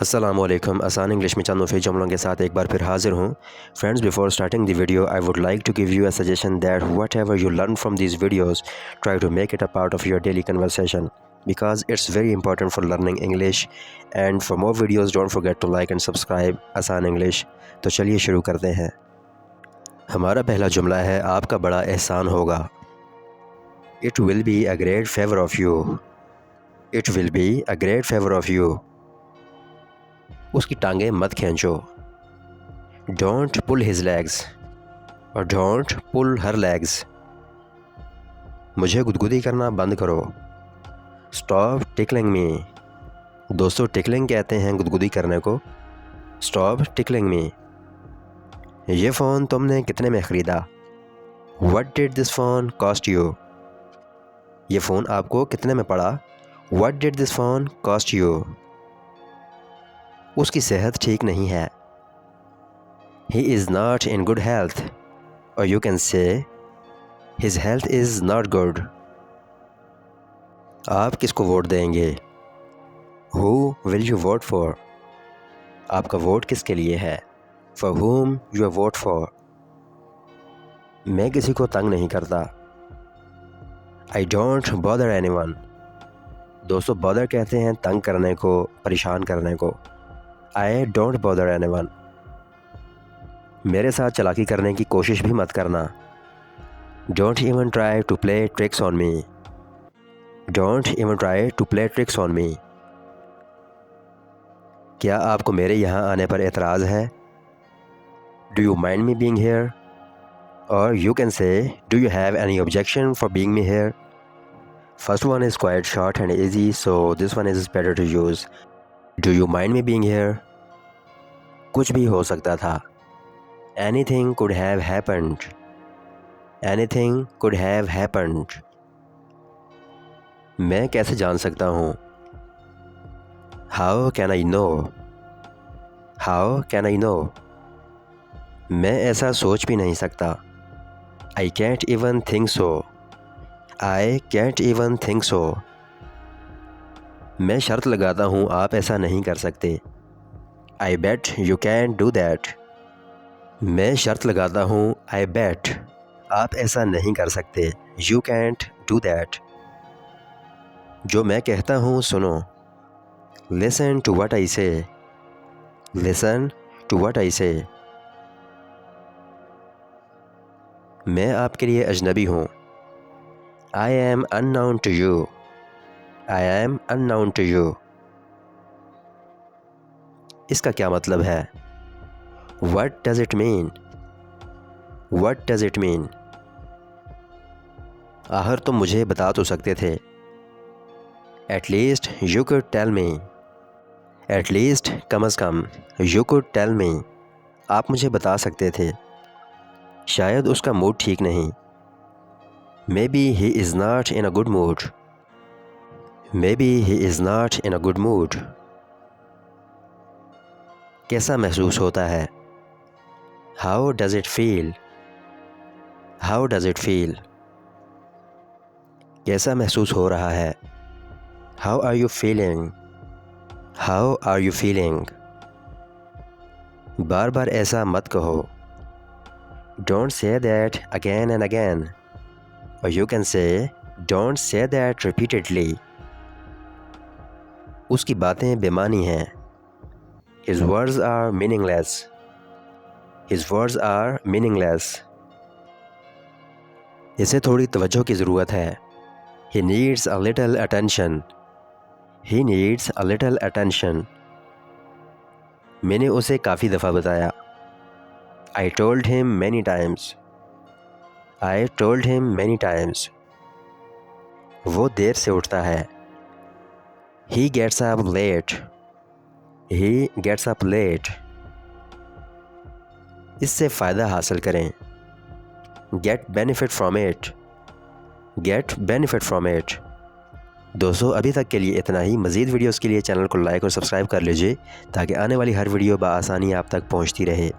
अस्सलामुअलैकुम। आसान इंग्लिश में चंद मुफीद जुमलों के साथ एक बार फिर हाजिर हूँ। Friends, before starting the video I would like to give you a suggestion that whatever you learn from these videos try to make it a part of your daily conversation because it's very important for learning English, and for more videos don't forget to like and subscribe आसान English. तो चलिए शुरू करते हैं। हमारा पहला जुमला है, आपका बड़ा एहसान होगा। It will be a great favor of you. It will be a great favor of you. उसकी टांगें मत खींचो। Don't pull his legs और don't pull her legs। मुझे गुदगुदी करना बंद करो। Stop tickling me। दोस्तों, tickling कहते हैं गुदगुदी करने को। Stop tickling me। ये फ़ोन तुमने कितने में ख़रीदा? What did this phone cost you? ये फ़ोन आपको कितने में पड़ा? What did this phone cost you? उसकी सेहत ठीक नहीं है। He is not in good health, or you can say his health is not good। आप किसको वोट देंगे? Who will you vote for? आपका वोट किसके लिए है? For whom you vote for? मैं किसी को तंग नहीं करता। I don't bother anyone। दोस्तों, bother कहते हैं तंग करने को, परेशान करने को। I don't bother anyone। मेरे साथ चालाकी करने की कोशिश भी मत करना। Don't even try to play tricks on me। Don't even try to play tricks on me। क्या आपको मेरे यहाँ आने पर एतराज़ है? Do you mind me being here? Or you can say, do you have any objection for being me here? First one is quite short and easy, so this one is better to use. Do you mind me being here? कुछ भी हो सकता था। Anything could have happened। Anything could have happened। मैं कैसे जान सकता हूँ? How can I know? How can I know? मैं ऐसा सोच भी नहीं सकता। I can't even think so। I can't even think so। मैं शर्त लगाता हूँ आप ऐसा नहीं कर सकते। I bet you can't do that। मैं शर्त लगाता हूँ I bet आप ऐसा नहीं कर सकते। You can't do that। जो मैं कहता हूँ सुनो। Listen to what I say। Listen to what I say। मैं आपके लिए अजनबी हूँ। I am unknown to you। I am unknown to you। इसका क्या मतलब है? What does it mean? What does it mean? आखिर तुम मुझे बता तो सकते थे। At least you could tell me। At least कम अज़ कम you could tell me। आप मुझे बता सकते थे। शायद उसका मूड ठीक नहीं। Maybe he is not in a good mood। Maybe he is not in a good mood। कैसा महसूस होता है? How does it feel? How does it feel? कैसा महसूस हो रहा है? How are you feeling? How are you feeling? बार बार ऐसा मत कहो। Don't say that again and again। Or you can say, don't say that repeatedly। उसकी बातें बेमानी हैं। His words are meaningless। His words are meaningless। इसे थोड़ी तवज्जो की ज़रूरत है। He needs a little attention। He needs a little attention। मैंने उसे काफ़ी दफ़ा बताया। I told him many times। I told him many times। वो देर से उठता है। He gets up late। He gets up late। इससे फ़ायदा हासिल करें। Get benefit from it। Get benefit from it। दोस्तों, अभी तक के लिए इतना ही। मज़ीद वीडियोस के लिए चैनल को लाइक और सब्सक्राइब कर लीजिए ताकि आने वाली हर वीडियो बआसानी आप तक पहुंचती रहे।